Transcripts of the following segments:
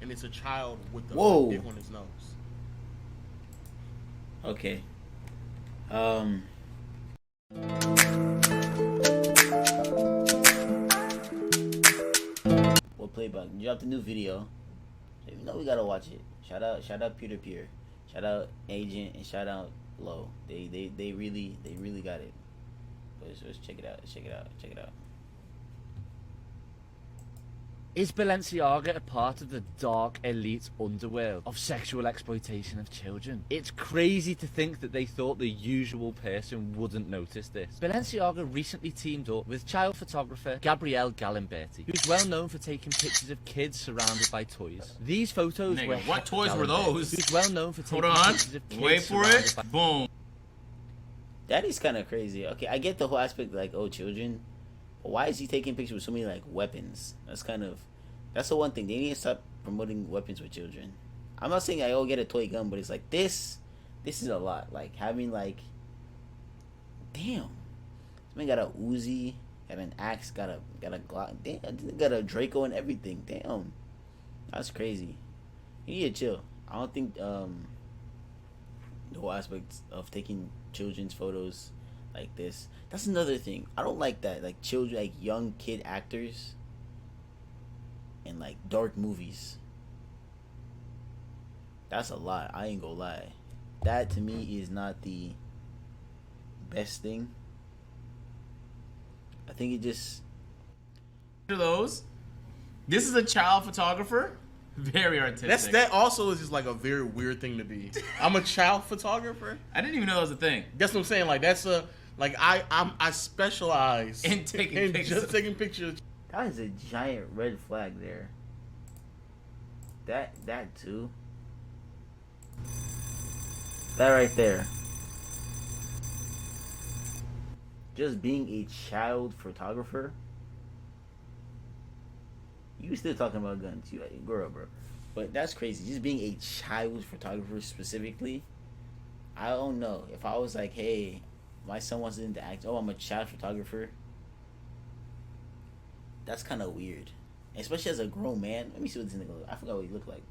and it's a child with the Whoa. dick on his nose. Okay. We'll play back. You dropped a new video. So you know we gotta watch it. Shout out Peter Peer. Shout out Agent and shout out Low. They really got it. Let's check it out. Check it out. Is Balenciaga a part of the dark elite underworld of sexual exploitation of children? It's crazy to think that they thought the usual person wouldn't notice this. Balenciaga recently teamed up with child photographer Gabrielle Galimberti, who's well known for taking pictures of kids surrounded by toys. These photos were... What toys were those? Who's well known for taking pictures of kids Wait for it. Boom. That is kind of crazy. Okay, I get the whole aspect, like, oh, children. But why is he taking pictures with so many, like, weapons? That's the one thing. They need to stop promoting weapons with children. I'm not saying I get a toy gun, but it's like, this is a lot. Like, having, like, damn. This man got a Uzi, got an axe, got a Glock. Damn, got a Draco and everything. Damn. That's crazy. You need to chill. I don't think, the whole aspect of taking children's photos like this, that's another thing. I don't like that, like children, like young kid actors in like dark movies. That's a lot. I ain't gonna lie. That to me is not the best thing. I think it just Those. This is a child photographer. Very artistic. That also is just like a very weird thing to be. I'm a child photographer. I didn't even know that was a thing. That's what I'm saying. Like that's a like I specialize In taking pictures. just taking pictures. that is a giant red flag there. That too. That right there. Just being a child photographer. You still talking about guns, you like, grow up, bro. But that's crazy. Just being a child photographer specifically. I don't know. If I was like, hey, my son wants to act. Oh, I'm a child photographer. That's kind of weird, especially as a grown man. Let me see what this nigga look. I forgot what he looked like.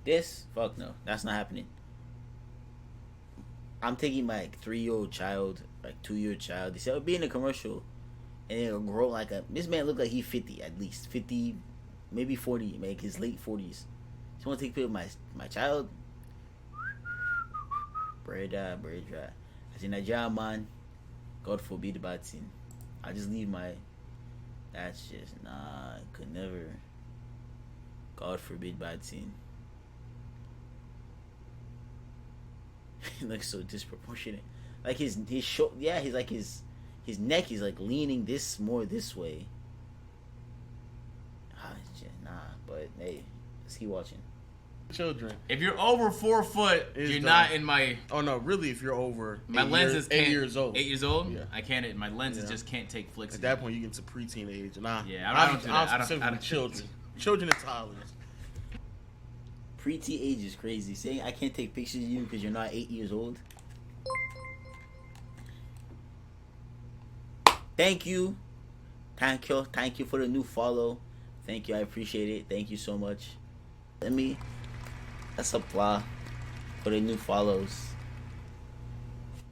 This, fuck no, that's not happening. I'm taking my like 3-year-old child, like 2-year child. They said, I'll be in a commercial. And it'll grow like a... This man look like he's 50 at least. 50, maybe 40. Like his late 40s. Just want to take a picture of my child. Bread dry. I say, Nigeria man, God forbid bad thing. I just leave my... That's just... Nah, I could never. God forbid bad thing. He looks so disproportionate. Like his shoulder... Yeah, he's like his neck is like leaning this way. Nah, but hey, let's keep watching. Children. If you're over 4 foot, you're done. not in my. Oh no, really? If you're over My lenses 8 years old. 8 years old? Yeah. I can't. My lenses just can't take flicks. At that point, you get to preteen age. Nah. Yeah, I don't do that. I don't- children. Children and toddlers. Preteen age is crazy. Saying I can't take pictures of you because you're not 8 years old. Thank you for the new follow. Thank you, I appreciate it. Thank you so much. Let's apply for the new follows.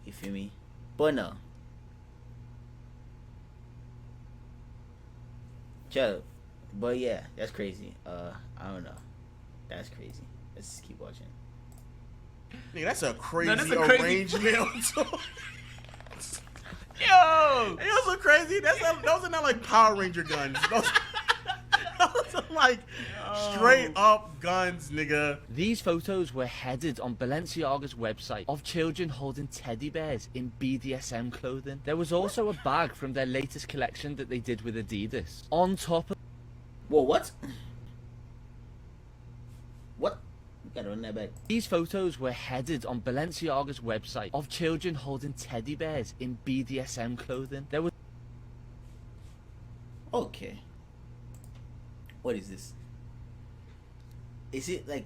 You feel me? But no. Shut up. But yeah, that's crazy. I don't know. That's crazy. Let's just keep watching. Nigga, that's a crazy, that's a crazy arrangement. Yo! Hey, those are crazy. Those are not like Power Ranger guns. Those are like straight up guns, nigga. These photos were headed on Balenciaga's website of children holding teddy bears in BDSM clothing. There was also a bag from their latest collection that they did with Adidas. On top of... Whoa, what? What? You gotta run that back. These photos were headed on Balenciaga's website of children holding teddy bears in BDSM clothing. There was... Okay. What is this? Is it like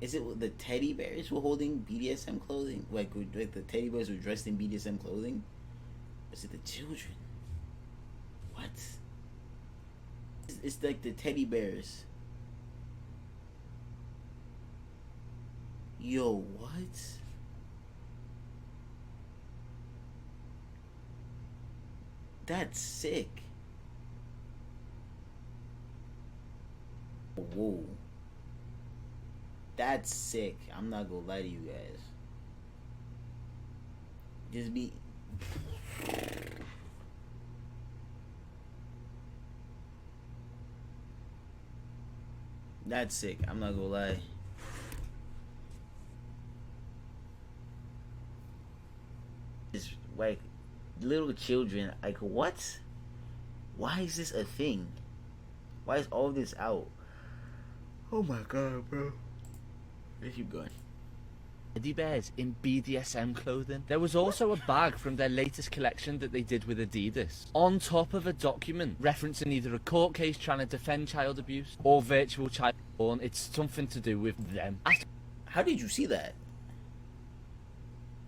is it the teddy bears were holding BDSM clothing? Like the teddy bears were dressed in BDSM clothing? Or is it the children? What? It's like the teddy bears Yo, what? That's sick. Whoa. That's sick. I'm not gonna lie to you guys. Just be. That's sick. I'm not gonna lie. It's like little children. Like, what? Why is this a thing? Why is all this out? Oh my god, bro. Let's keep going. Teddy bears in BDSM clothing. There was also a bag from their latest collection that they did with Adidas, on top of a document referencing either a court case trying to defend child abuse or virtual child porn. It's something to do with them. How did you see that?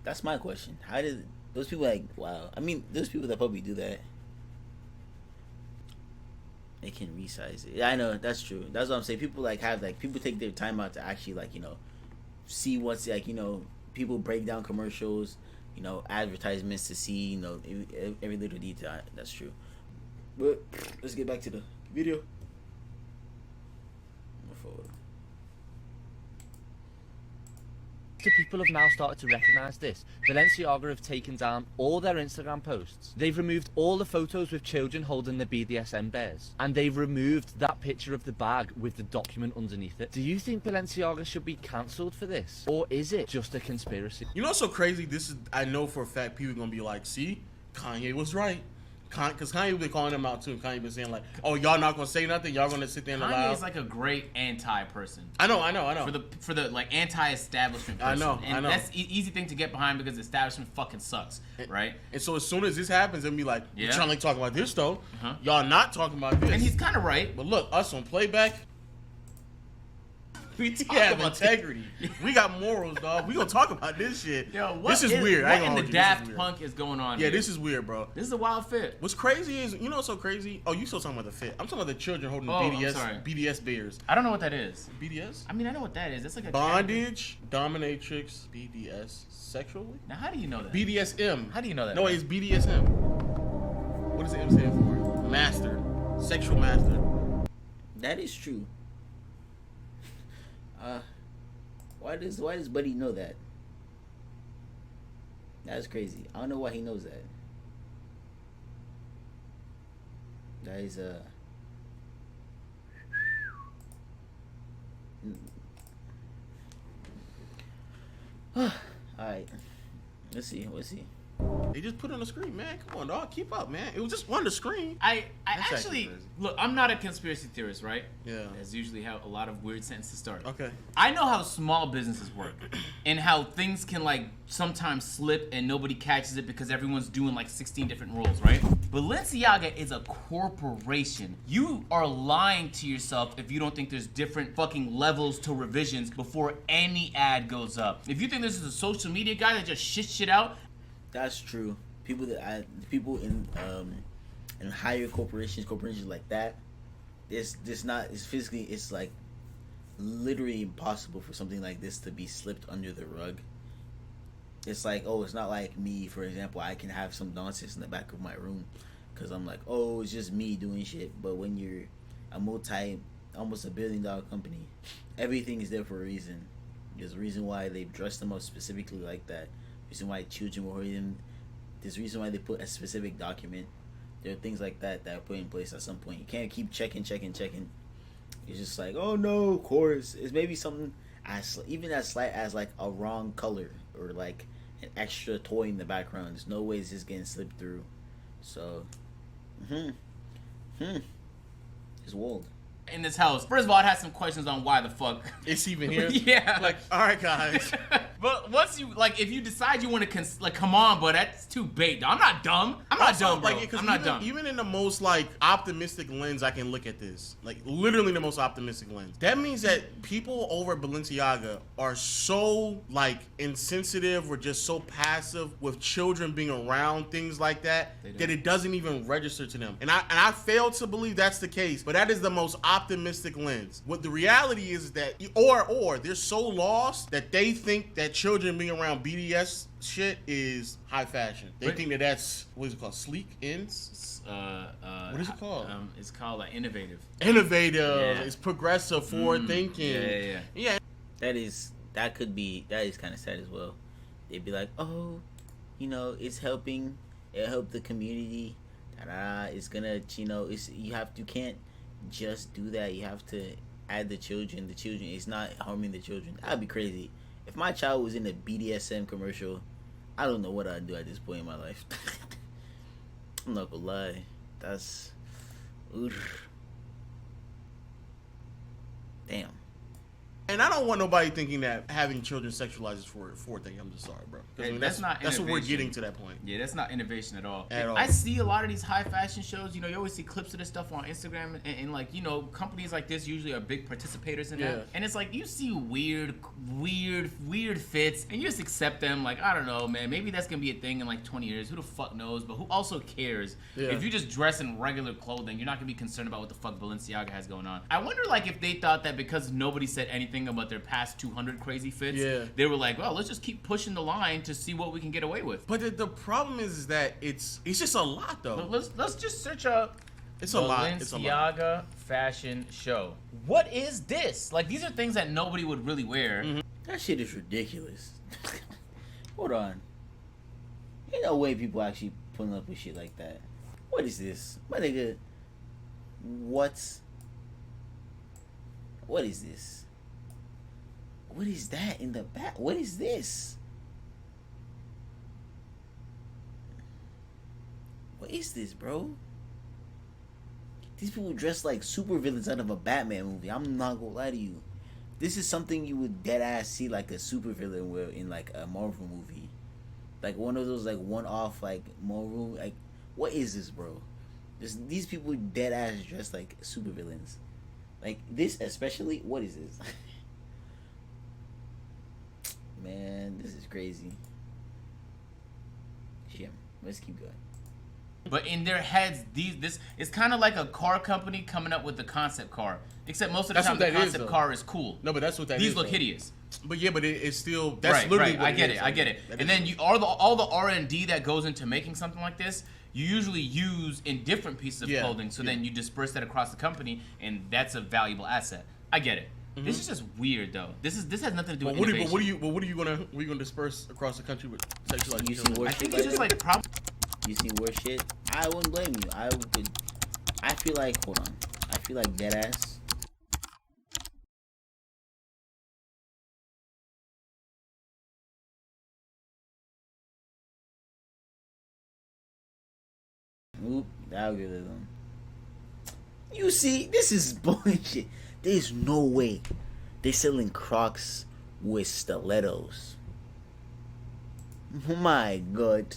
That's my question. How did those people, like, wow. I mean, there's people that probably do that. They can resize it. Yeah, I know, that's true. That's what I'm saying. People like have like people take their time out to actually like, you know, see what's like, you know, people break down commercials, you know, advertisements to see, you know, every little detail. That's true. But let's get back to the video. Move forward. People have now started to recognise this. Balenciaga have taken down all their Instagram posts. They've removed all the photos with children holding the BDSM bears. And they've removed that picture of the bag with the document underneath it. Do you think Balenciaga should be cancelled for this? Or is it just a conspiracy? You know what's so crazy? This is, I know for a fact people are going to be like, see, Kanye was right. Because Kanye been calling them out too. Kanye been saying like, "Oh, y'all not gonna say nothing. Y'all gonna sit there and allow." Kanye is like a great anti-person. I know. For the like anti-establishment person. I know. That's easy thing to get behind because the establishment fucking sucks, right? And so as soon as this happens, they'll be like, Yeah. "You're trying to talk about this though. Y'all not talking about this." And he's kind of right. But look, us on playback, we have integrity. We got morals, dog. We gonna talk about this shit. Yo, this is weird. What in the Daft Punk is going on? Yeah, here? this is weird, bro. This is a wild fit. What's crazy is, you know what's so crazy? Oh, you still talking about the fit. I'm talking about the children holding Oh, the I'm sorry. BDS bears. I don't know what that is. BDS? I mean, I know what that is. That's like a Bondage, dominatrix, BDS, sexually? Now, how do you know that? BDSM. How do you know that? No, it's BDSM. What does the M stand for? Master. Sexual master. That is true. Why does Buddy know that? That's crazy. I don't know why he knows that. That is Alright. Let's see. They just put it on the screen, man. Come on, dog. Keep up, man. It was just on the screen. I That's actually crazy. look. I'm not a conspiracy theorist, right? Yeah. That's usually how a lot of weird sentences start. Okay. I know how small businesses work, and how things can like sometimes slip and nobody catches it because everyone's doing like 16 different roles, right? Balenciaga is a corporation. You are lying to yourself if you don't think there's different fucking levels to revisions before any ad goes up. If you think this is a social media guy that just shit out. That's true. People in higher corporations like that, it's physically, it's like literally impossible for something like this to be slipped under the rug. It's like, oh, it's not like me, for example. I can have some nonsense in the back of my room because I'm like, oh, it's just me doing shit. But when you're almost $1 billion company, everything is there for a reason. There's a reason why they've dressed them up specifically like that. Reason why children were holding them. There's a reason why they put a specific document. There are things like that are put in place at some point. You can't keep checking. It's just like, oh no, of course. It's maybe something as slight as like a wrong color or like an extra toy in the background. There's no way it's just getting slipped through. So, it's wild. In this house, first of all, I had some questions on why the fuck It's even here. Yeah. Like, all right, guys. But once you like, if you decide you want to like, come on, but that's too bait. I'm not dumb. I'm not dumb, bro. Like, I'm not dumb. Even in the most like optimistic lens, I can look at this. Like literally the most optimistic lens. That means that people over Balenciaga are so like insensitive or just so passive with children being around things like that that it doesn't even register to them. And I fail to believe that's the case. But that is the most optimistic optimistic lens. What the reality is that, or they're so lost that they think that children being around BDS shit is high fashion. They think that that's, what is it called, sleek ins? What is it called? It's called like innovative. Innovative. Yeah. It's progressive, forward thinking. Yeah. That is kind of sad as well. They'd be like, oh, you know, it's helping. It helped the community. It's gonna, you know, you can't just do that. You have to add the children. The children, it's not harming the children. That'd be crazy. If my child was in a BDSM commercial, I don't know what I'd do at this point in my life. I'm not gonna lie. That's, damn. And I don't want nobody thinking that having children sexualized is for a thing. I'm just sorry, bro. Hey, I mean, that's not what we're innovation. getting to that point. Yeah, that's not innovation at all. At all. I see a lot of these high fashion shows. You know, you always see clips of this stuff on Instagram, and like, you know, companies like this usually are big participators in that. And it's like you see weird fits, and you just accept them. Like, I don't know, man. Maybe that's gonna be a thing in like 20 years. Who the fuck knows? But who also cares? If you just dress in regular clothing, you're not gonna be concerned about what the fuck Balenciaga has going on. I wonder, like, if they thought that because nobody said anything about their past 200 crazy fits, they were like, well, let's just keep pushing the line to see what we can get away with. But the problem is that it's just a lot, though. Let's just search up it's a lot. It's a lot. Balenciaga fashion show. What is this? Like, these are things that nobody would really wear. That shit is ridiculous. Hold on. Ain't no way people actually putting up with shit like that. What is this? My nigga, what is this? What is that in the back? What is this? What is this, bro? These people dress like supervillains out of a Batman movie. I'm not gonna lie to you. This is something you would dead ass see like a supervillain will in like a Marvel movie. Like one of those like one-off like Marvel. Like, what is this, bro? These people dead ass dress like supervillains. Like this especially. What is this? Man, this is crazy. Shit, let's keep going. But in their heads, this it's kind of like a car company coming up with the concept car. Except most of the time the concept car is cool. No, but that's what that is. These look hideous. But yeah, but it's still that's literally what I get it. And then all the R&D that goes into making something like this, you usually use in different pieces of clothing. So then you disperse that across the company, and that's a valuable asset. I get it. This is just weird, though. This has nothing to do with innovation. What are you gonna disperse across the country with sexualized You see children? worse I think shit it's like just that? like You see worse shit? I wouldn't blame you. I feel like, hold on. I feel like dead ass. Oop, the algorithm. You see, this is bullshit. There's no way they're selling Crocs with stilettos. My God.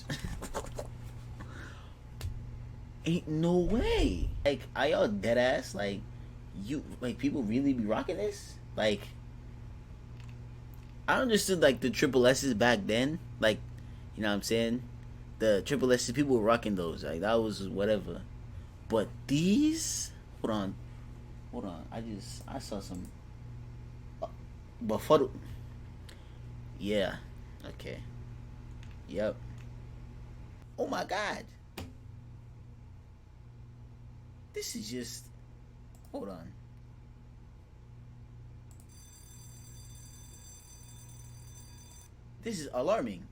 Ain't no way. Like, are y'all dead ass? Like, people really be rocking this? Like, I understood, like, the triple S's back then. Like, you know what I'm saying? The triple S's, people were rocking those. Like, that was whatever. But these? Hold on. I saw some. Buffalo. Yeah. Okay. Yep. Oh my God. This is just. Hold on. This is alarming.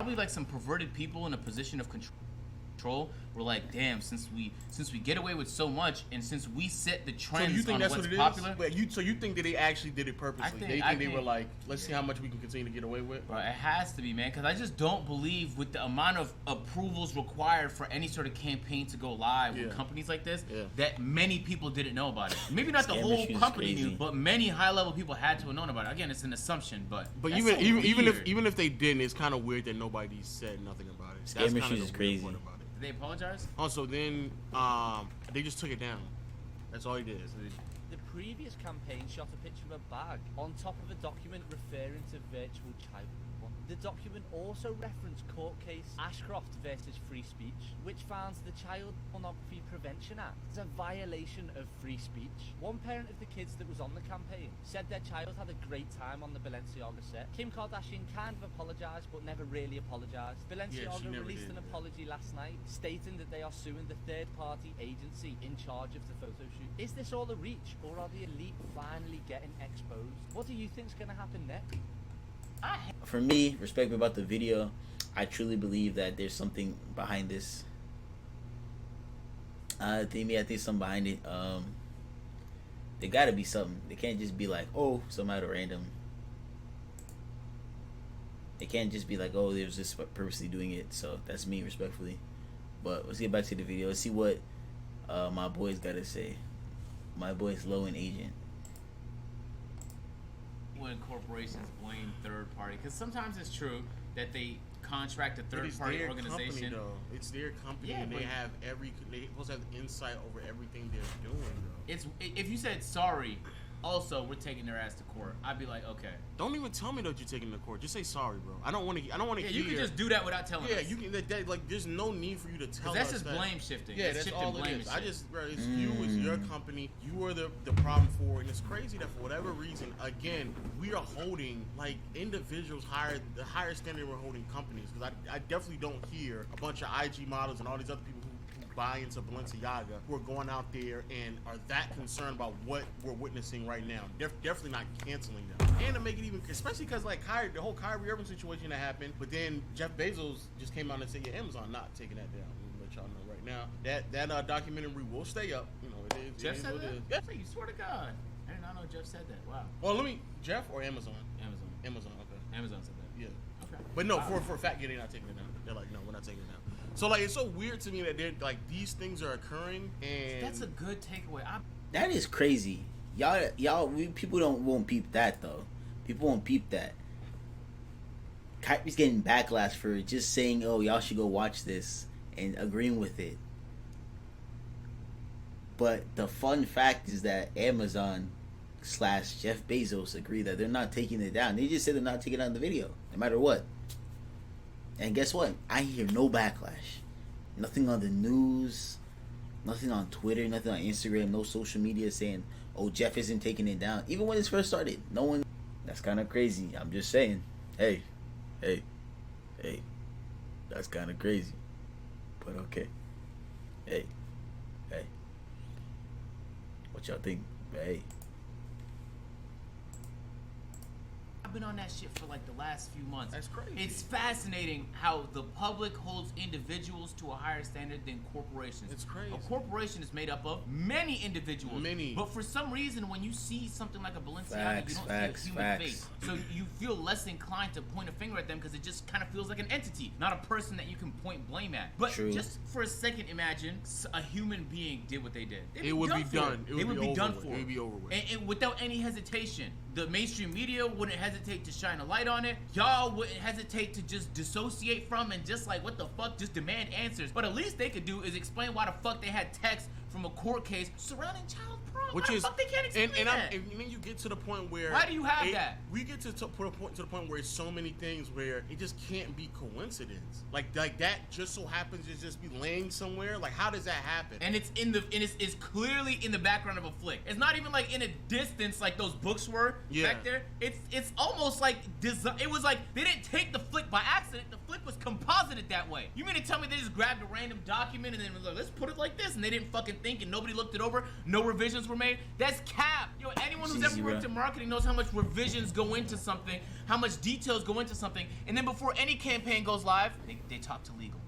probably like some perverted people in a position of control. We're like, damn, since we get away with so much, and since we set the trends so you think on that's what's what it popular. is? Wait, so you think that they actually did it purposely? They were like, let's see how much we can continue to get away with. Bro, it has to be, man, because I just don't believe with the amount of approvals required for any sort of campaign to go live with companies like this, that many people didn't know about it. Maybe not the whole company knew, but many high-level people had to have known about it. Again, it's an assumption, but even if they didn't, it's kind of weird that nobody said nothing about it. Scam issues is crazy. Did they apologize? Also, then they just took it down. That's all he did. The previous campaign shot a picture of a bag on top of a document referring to virtual child one. The document also referenced court case Ashcroft versus Free Speech, which found the Child Pornography Prevention Act as a violation of free speech. One parent of the kids that was on the campaign said their child had a great time on the Balenciaga set. Kim Kardashian kind of apologised, but never really apologised. Balenciaga released an apology last night, stating that they are suing the third-party agency in charge of the photo shoot. Is this all a reach, or are the elite finally getting exposed? What do you think's going to happen next? For me, respect about the video, I truly believe that there's something behind this. I think something behind it. There gotta be something. They can't just be like, oh, some out of random. They can't just be like, oh, they was just purposely doing it. So that's me, respectfully. But let's get back to the video. Let's see what my boys gotta say. My boy's Low and Agent. When corporations blame third party, because sometimes it's true that they contract a third party organization. Company, though. It's their company, and they have they supposed to have insight over everything they're doing, though. It's if you said sorry, also we're taking their ass to court, I'd be like, okay. Don't even tell me that you're taking them to court. Just say sorry, bro. I don't want to. Yeah, hear. You can just do that without telling us. Yeah, you can. Like, there's no need for you to tell us. That's just blame shifting. Yeah, that's all it is. Bro, it's you. It's your company. You are the problem for it. And it's crazy that for whatever reason, again, we are holding like individuals the higher standard we're holding companies. Because I definitely don't hear a bunch of IG models and all these other people who buy into Balenciaga who are going out there and are that concerned about what we're witnessing right now. They're definitely not canceling them. And to make it even, especially because like the whole Kyrie Irving situation that happened, but then Jeff Bezos just came out and said, yeah, Amazon not taking that down. We'll let y'all know right now. That documentary will stay up. You know, it is. Jeff said that? Yeah. You swear to God. I did not know Jeff said that. Wow. Well, Jeff or Amazon? Amazon, okay. Amazon said that. Yeah. Okay. But no, for a fact, yeah, they're not taking it down. They're like, no, we're not taking it down. So like, it's so weird to me that they're like these things are occurring, and that's a good takeaway. That is crazy. People won't peep that though. People won't peep that. Kyrie's getting backlash for just saying, "Oh, y'all should go watch this," and agreeing with it. But the fun fact is that Amazon / Jeff Bezos agree that they're not taking it down. They just said they're not taking down the video, no matter what. And guess what? I hear no backlash. Nothing on the news, nothing on Twitter, nothing on Instagram, no social media saying, oh, Jeff isn't taking it down. Even when this first started, no one... That's kind of crazy. I'm just saying. Hey. That's kind of crazy. But okay. Hey. What y'all think? Hey. I've been on that shit for like the last few months. That's crazy. It's fascinating how the public holds individuals to a higher standard than corporations. It's crazy. A corporation is made up of many individuals. But for some reason, when you see something like a Balenciaga, you don't see a human face. So you feel less inclined to point a finger at them because it just kind of feels like an entity, not a person that you can point blame at. But just for a second, imagine a human being did what they did. It would be done. It would be done for. It would be over with. And without any hesitation. The mainstream media wouldn't hesitate to shine a light on it. Y'all wouldn't hesitate to just dissociate from and just like, what the fuck, just demand answers. But at least they could do is explain why the fuck they had text from a court case surrounding child porn. Which why is, the fuck they can't explain that? And then you get to the point where... Why do you have that? We get to the point where it's so many things where it just can't be coincidence. Like that just so happens to just be laying somewhere. Like, how does that happen? And it's clearly in the background of a flick. It's not even like in a distance like those books were back there. It's almost like it was like they didn't take the flick by accident. The flick was composited that way. You mean to tell me they just grabbed a random document and then was like, let's put it like this, and they didn't fucking think and nobody looked it over, no revisions were made? That's cap. Yo, anyone who's ever worked in marketing knows how much revisions go into something, how much details go into something, and then before any campaign goes live, they talk to legal.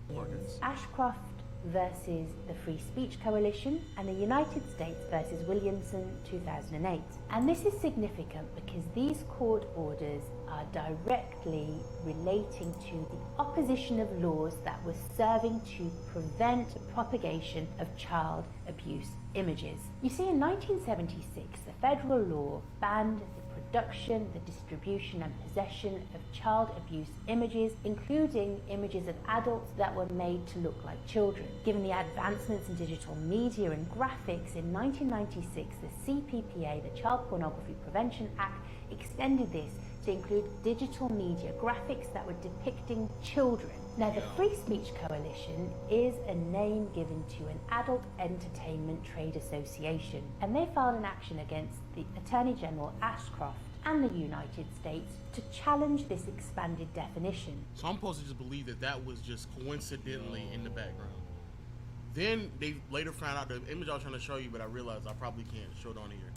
Ashcroft versus the Free Speech Coalition and the United States versus Williamson 2008. And this is significant because these court orders are directly relating to the opposition of laws that were serving to prevent the propagation of child abuse images. You see, in 1976, the federal law banned the production, the distribution and possession of child abuse images, including images of adults that were made to look like children. Given the advancements in digital media and graphics, in 1996, the CPPA, the Child Pornography Prevention Act, extended this to include digital media graphics that were depicting children. Now, the Free Speech Coalition is a name given to an adult entertainment trade association, and they filed an action against the Attorney General Ashcroft and the United States to challenge this expanded definition. So I'm supposed to just believe that that was just coincidentally in the background. Then they later found out the image I was trying to show you, but I realized I probably can't show it on here.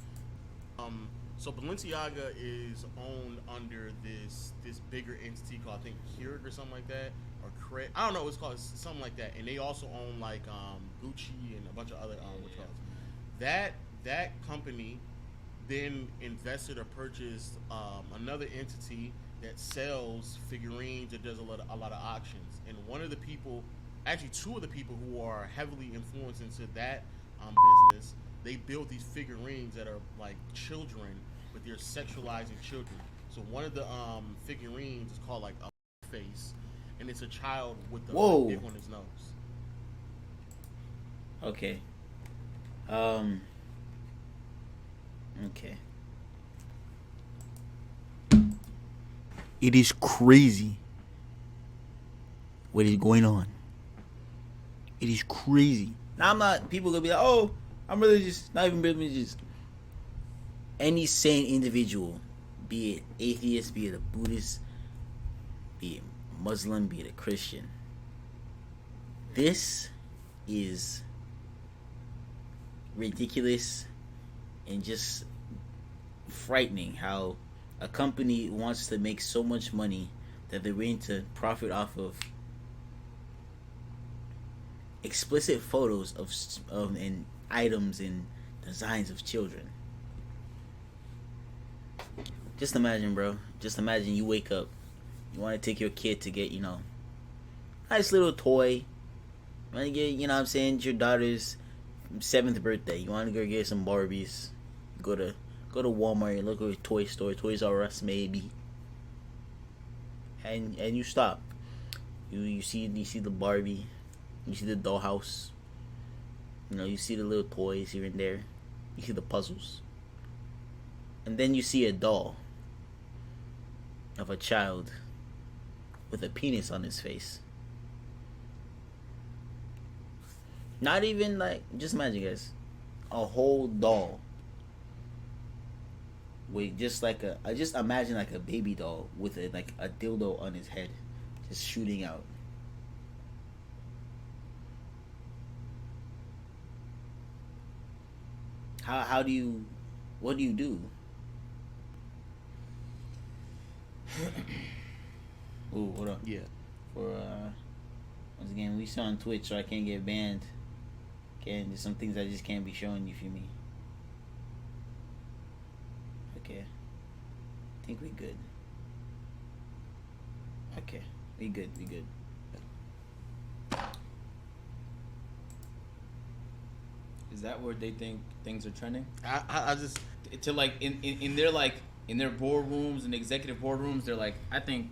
So Balenciaga is owned under this bigger entity called, I think, Keurig or something like that, or Craig. I don't know. It's called something like that. And they also own like Gucci and a bunch of other that company then invested or purchased another entity that sells figurines, that does a lot of auctions. And one of the people, actually two of the people who are heavily influenced into that business, they build these figurines that are like children, but they're sexualizing children. So one of the figurines is called like a face, and it's a child with the dick on his nose. Okay. Okay. It is crazy what is going on. It is crazy. Now I'm not, people gonna be like, oh, I'm religious. Not even religious. Any sane individual, be it atheist, be it a Buddhist, be it Muslim, be it a Christian, this is ridiculous and just frightening how a company wants to make so much money that they're willing to profit off of explicit photos of and items and designs of children. Just imagine, bro. Just imagine you wake up, you want to take your kid to get, nice little toy. You want to get, what I'm saying, your daughter's 7th birthday. You want to go get some Barbies. Go to Walmart, look at a toy store, Toys R Us maybe. And you stop. You see the Barbie, you see the dollhouse. You see the little toys here and there. You see the puzzles. And then you see a doll of a child with a penis on his face. Not even like, just imagine, guys, a whole doll with just imagine like a baby doll with a dildo on his head, just shooting out. What do you do? Ooh, hold on. Yeah. For once again, we saw on Twitch, so I can't get banned. Okay, there's some things I just can't be showing you, feel me? Okay. I think we good. Okay. We good. Is that where they think things are trending? I just To like in their boardrooms and executive boardrooms, they're like, I think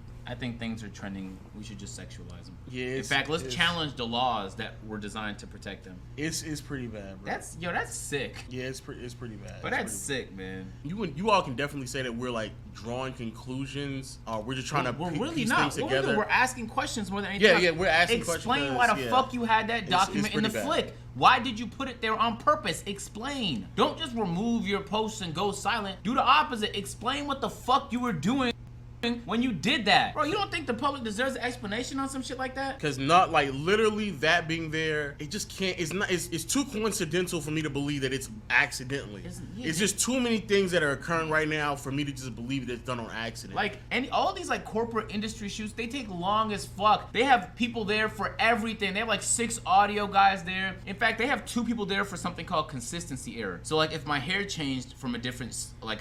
things are trending. We should just sexualize them. Yeah. In fact, let's challenge the laws that were designed to protect them. It's pretty bad, bro. That's sick. Yeah, it's pretty bad. But that's sick, man. You all can definitely say that we're like drawing conclusions. We're just trying to we're piece really things not. together. We're asking questions more than anything else. Yeah, we're asking Explain questions. Explain why the fuck you had that document in the pretty bad. flick. Why did you put it there on purpose? Explain. Don't just remove your posts and go silent. Do the opposite. Explain what the fuck you were doing when you did that. Bro, you don't think the public deserves an explanation on some shit like that? Because not like literally that being there, it just can't. It's too coincidental for me to believe that it's accidentally. It's just too many things that are occurring right now for me to just believe that it's done on accident. Like, all these like corporate industry shoots, they take long as fuck. They have people there for everything. They have like 6 audio guys there. In fact, they have 2 people there for something called consistency error. So like if my hair changed from a different what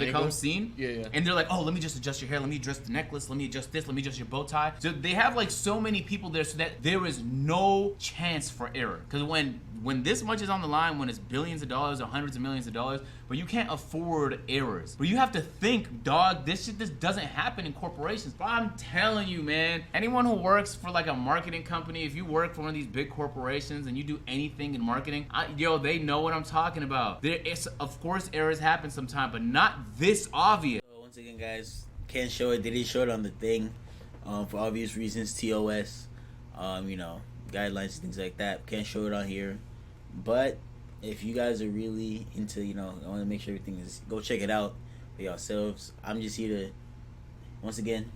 they call them, scene. Yeah. And they're like, oh, let me just adjust your hair, let me adjust the necklace, let me adjust this, let me adjust your bow tie. So they have like so many people there so that there is no chance for error. Because when this much is on the line, when it's billions of dollars or hundreds of millions of dollars, but you can't afford errors. But you have to think, dog, this doesn't happen in corporations. But I'm telling you, man, anyone who works for like a marketing company, if you work for one of these big corporations and you do anything in marketing, they know what I'm talking about. Of course errors happen sometime, but not this obvious. once again, guys, can't show it. They didn't show it on the thing, for obvious reasons. TOS, guidelines, things like that. Can't show it on here. But if you guys are really into, I want to make sure everything is. Go check it out for yourselves. I'm just here to, once again,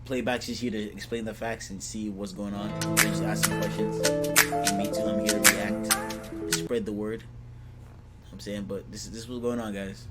Playback's just here to explain the facts and see what's going on. Just asking questions. And me too. I'm here to react, spread the word. I'm saying, but this is what's going on, guys.